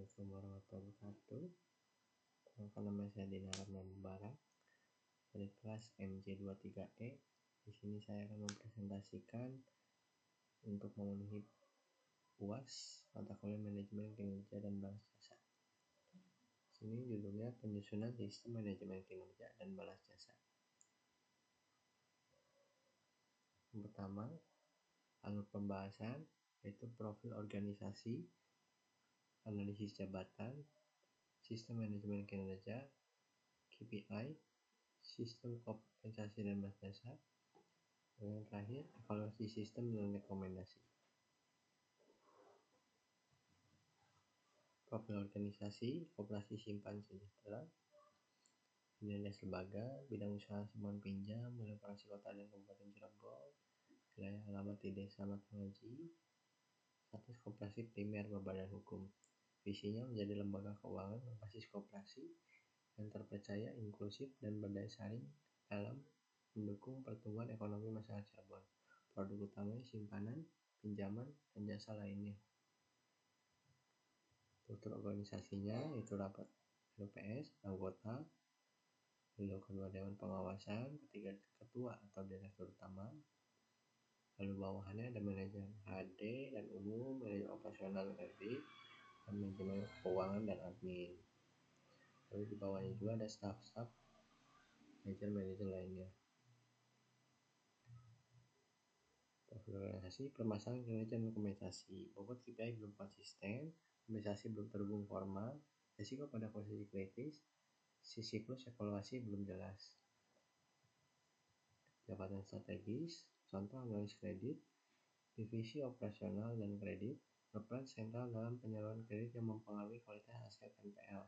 Assalamualaikum warahmatullahi wabarakatuh. Nama saya Dinaram Membara dari kelas MJ23E. Di sini saya akan mempresentasikan untuk memenuhi UAS mata kuliah manajemen kinerja dan balas jasa. Sini judulnya penyusunan sistem manajemen kinerja dan balas jasa. Yang pertama, alur pembahasan yaitu profil organisasi, analisis jabatan, sistem manajemen kinerja, KPI, sistem kompensasi dan balas jasa. Dan yang terakhir, evaluasi sistem dan rekomendasi. Profil organisasi, Koperasi Simpan Sejahtera, Identitas Lembaga, bidang usaha simpan pinjam, wilayah operasi kota dan kabupaten Cirebon, wilayah alamat di desa Matangaji, status koperasi primer berbadan hukum. Visinya menjadi lembaga keuangan berbasis koperasi yang terpercaya, inklusif, dan berdaya saing dalam mendukung pertumbuhan ekonomi masyarakat Cirebon. Produk utamanya simpanan, pinjaman, dan jasa lainnya. Struktur organisasinya itu rapat LPS, anggota, lalu kedua dewan pengawasan, ketiga ketua atau direktur utama, lalu bawahannya ada manajer HD dan umum, manajer operasional kredit, manajemen keuangan dan admin. Lalu di bawahnya juga ada staf-staf manajer lainnya. Profil organisasi, permasalahan kinerja dan kompensasi. Bobot KPI belum konsisten, kompensasi belum terhubung formal, risiko pada posisi kritis, siklus evaluasi belum jelas. Jabatan strategis, contoh analis kredit, divisi operasional dan kredit, berperan sentral dalam penyaluran kredit yang mempengaruhi kualitas aset NPL,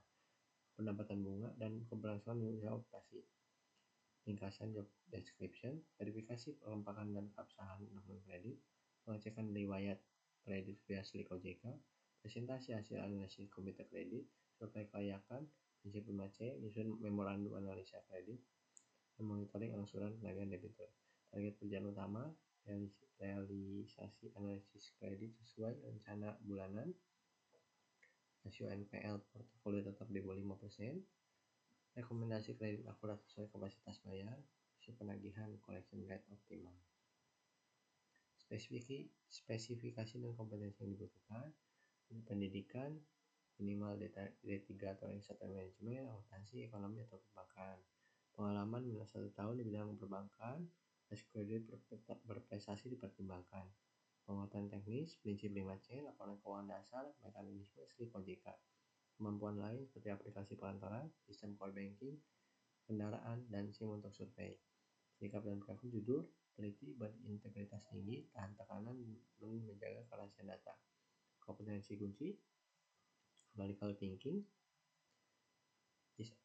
pendapatan bunga, dan keberlangsungan usaha operasi. Ringkasan job description, verifikasi pengempakan dan keabsahan dokumen kredit, pengecekan riwayat kredit via Slik OJK, presentasi hasil analisis komite kredit, survei kelayakan, prinsip 5C, nyusun memorandum analisa kredit, dan monitoring angsuran penagihan debitur. Target kerjaan utama, realisasi analisis kredit sesuai rencana bulanan, rasio NPL portofolio tetap di bawah 5%, rekomendasi kredit akurat sesuai kapasitas bayar, rasio penagihan collection rate optimal. Spesifikasi dan kompetensi yang dibutuhkan, pendidikan minimal D3 atau S1 manajemen, akuntansi, ekonomi atau perbankan, pengalaman minimal 1 tahun di bidang perbankan, kredit berprestasi dipertimbangkan, penguatan teknis, prinsip 5C, laporan keuangan dasar, mekanisme Slik OJK, kemampuan lain seperti aplikasi pengantaran, sistem core banking, kendaraan, dan SIM untuk survei. Sikap dan perilaku jujur, teliti, berintegritas tinggi, tahan tekanan, dan menjaga kerahasiaan data. Kompetensi kunci, analytical thinking,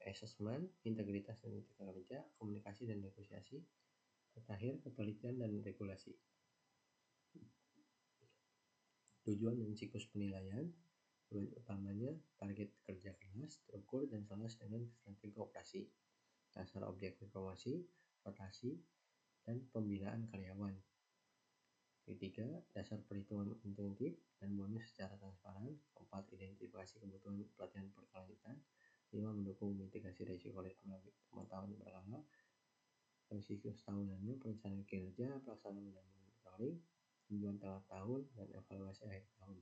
assessment, integritas dan etika kerja, komunikasi dan negosiasi, terakhir ketelitian dan regulasi. Tujuan dan siklus penilaian, tujuan utamanya target kerja kelas, terukur dan selaras dengan strategi operasi, dasar objektif promosi, rotasi, dan pembinaan karyawan. Ketiga, dasar perhitungan insentif dan bonus secara transparan. Keempat, identifikasi kebutuhan pelatihan berkelanjutan. 5, mendukung mitigasi risiko pemantauan berkala. Siklus tahunannya, perencanaan kinerja, pelaksanaan dan monitoring, tujuan tengah tahun, dan evaluasi akhir tahun.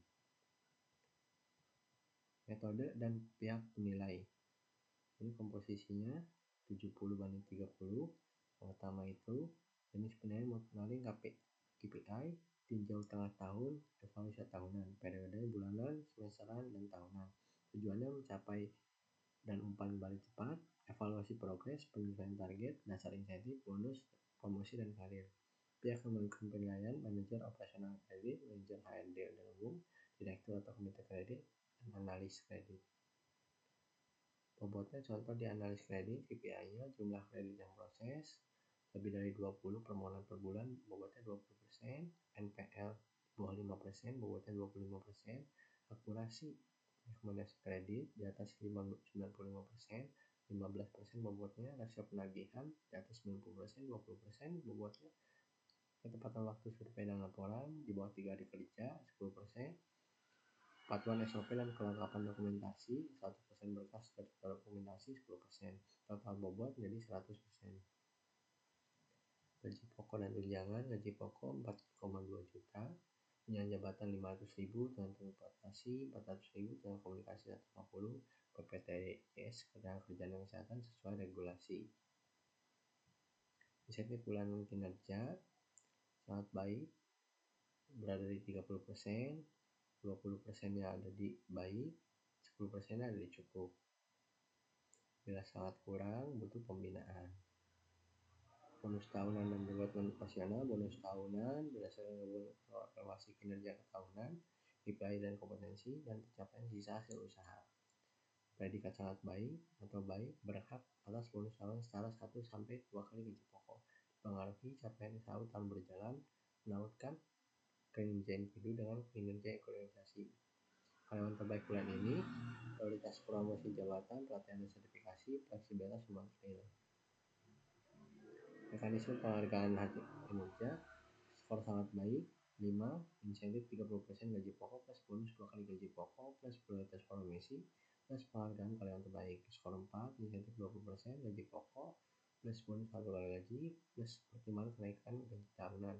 Metode dan pihak penilai. Ini komposisinya 70/30. Yang pertama itu jenis penilaian monitoring KPI, tinjau tengah tahun, evaluasi tahunan, periode bulanan, semesteran, dan tahunan. Tujuannya mencapai dan umpan balik cepat, evaluasi progres, penyelesaian target, dasar insentif, bonus, promosi, dan karir. Pihak yang melakukan penilaian, manajer operasional kredit, manajer HRD dan umum, direktur atau komite kredit, dan analis kredit. Bobotnya contoh di analis kredit, KPI-nya jumlah kredit yang proses, lebih dari 20 permohonan per bulan, bobotnya 20%, NPL bawah 5%, bobotnya 25%, akurasi rekomendasi kredit di atas 95%, 15% bobotnya, rasio penagihan di atas 90%, 20% bobotnya, ketepatan waktu survei dan laporan di bawah 3 hari kerja, 10%, Patuhan SOP dan kelengkapan dokumentasi 100% berkas dokumentasi 10%, total bobot jadi 100%. Gaji pokok dan tunjangan, gaji pokok 4,2 juta, tunjangan jabatan 500.000, tunjangan transportasi 400.000, tunjangan komunikasi 150, BPJS Ketenagakerjaan dan Kesehatan sesuai regulasi. Insentif bulanan kinerja sangat baik, berada di 30%, 20%-nya ada di baik, 10%-nya ada di cukup. Bila sangat kurang, butuh pembinaan. Bonus tahunan dan jabatan operasional, bonus tahunan berdasarkan evaluasi kinerja ketahunan, KPI dan kompetensi, dan pencapaian sisa hasil usaha. Predikat sangat baik atau baik berhak atas bonus tahunan setara 1-2 kali gaji pokok. Dipengaruhi capaian usaha tahun berjalan, menautkan kinerja individu dengan kinerja organisasi. Karyawan terbaik bulan ini, prioritas promosi jabatan, pelatihan dan sertifikasi, fleksibilitas monthly. Mekanisme penghargaan kinerja, skor sangat baik, 5, insentif 30% gaji pokok plus bonus 2 kali gaji pokok plus prioritas promosi plus penghargaan karyawan terbaik. Skor 4, insentif 20% gaji pokok plus bonus 1 kali gaji plus pertimbangan kenaikan gaji tahunan.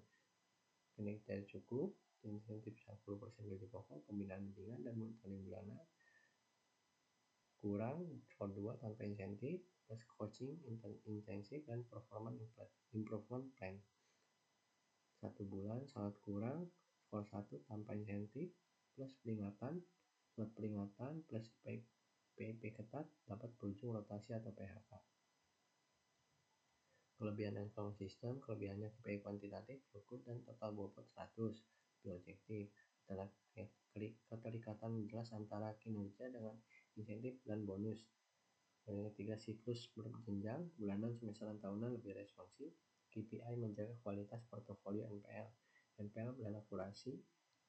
Kinerja cukup, insentif 10% gaji pokok, pembinaan bimbingan dan monitoring bulanan. Kurang, skor 2 tanpa insentif plus coaching intensif dan improvement plan. 1 bulan sangat kurang, skor 1 tanpa insentif plus peringatan, surat peringatan plus PIP ketat dapat berujung rotasi atau PHK. Kelebihan dan konsisten, kelebihannya KPI kuantitatif, ukur dan total bobot 100, objektif. Keterikatan jelas antara kinerja dengan insentif dan bonus. Yang ketiga, siklus berjenjang, bulanan, semesteran, tahunan lebih responsif. KPI menjaga kualitas portofolio NPL. NPL dan akurasi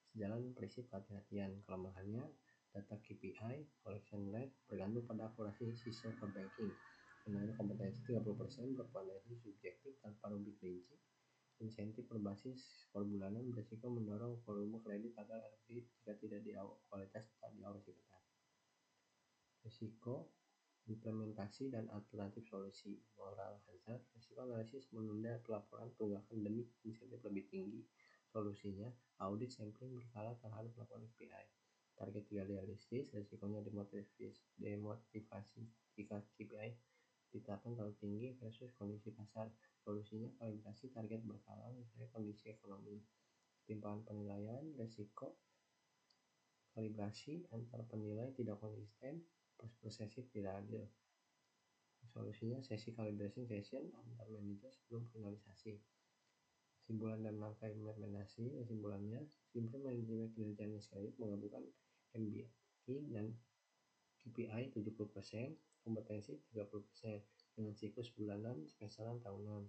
sejalan prinsip kehati-hatian. Kelemahannya, data KPI, collection rate bergantung pada akurasi sisa banking. Penilaian kompetensi 30% berpotensi subjektif tanpa rubrik rinci. Insentif berbasis skor bulanan berisiko mendorong volume kredit agar efektif jika tidak kualitas tak diawasi ketat. Risiko implementasi dan alternatif solusi. Moral hazard, risiko analisis menunda pelaporan tunggakan demi insentif lebih tinggi. Solusinya, audit sampling berkala terhadap laporan KPI. Target tidak realistis, risikonya demotivasi jika KPI ditetapkan terlalu tinggi versus kondisi pasar. Solusinya, kalibrasi target berkala misalnya kondisi ekonomi. Ketimpangan penilaian, risiko kalibrasi antar penilai tidak konsisten, post prosesif tidak adil. Solusinya, sesi calibration session antar manajer sebelum finalisasi. Kesimpulan dan langkah implementasi. Kesimpulannya, sistem manajemen kinerja kredit menggabungkan MBI dan KPI 70%, kompetensi 30%, dengan siklus bulanan, semesteran, tahunan.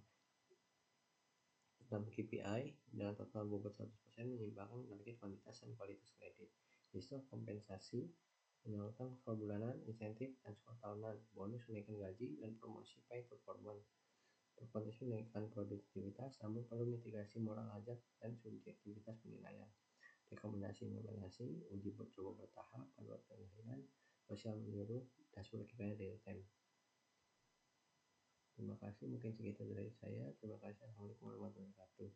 6 KPI dengan total bobot 100% menyeimbangkan target kuantitas dan kualitas kredit. Sistem kompensasi menyalurkan skor bulanan, insentif, dan skor tahunan, bonus menaikkan gaji, dan promosi pay to performance. Berpotensi menaikkan produktivitas, namun perlu mitigasi moral hazard dan subjektivitas penilaian. Rekomendasi implementasi, uji coba bertahap, panduan penilaian, sosial menyeluruh, dashboard KPI real time. Terima kasih, mungkin segitu dari saya. Terima kasih. Assalamualaikum warahmatullahi wabarakatuh.